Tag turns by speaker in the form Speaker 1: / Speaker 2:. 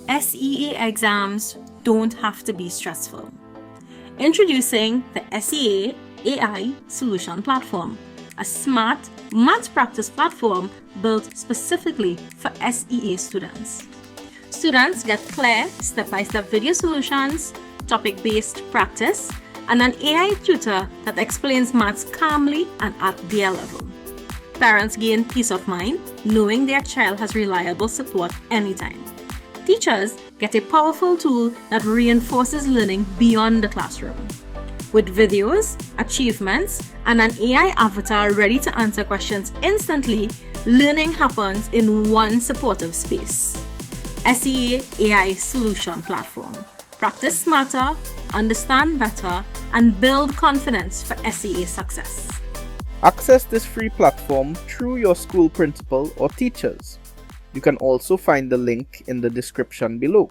Speaker 1: SEA exams don't have to be stressful. Introducing the SEA AI Solution Platform, a smart math practice platform built specifically for SEA students. Students get clear step-by-step video solutions, topic-based practice, and an AI tutor that explains maths calmly and at their level. Parents gain peace of mind knowing their child has reliable support anytime. Teachers get a powerful tool that reinforces learning beyond the classroom. With videos, achievements, and an AI avatar ready to answer questions instantly, learning happens in one supportive space. SEA AI Solution Platform. Practice smarter, understand better, and build confidence for SEA success.
Speaker 2: Access this free platform through your school principal or teachers. You can also find the link in the description below.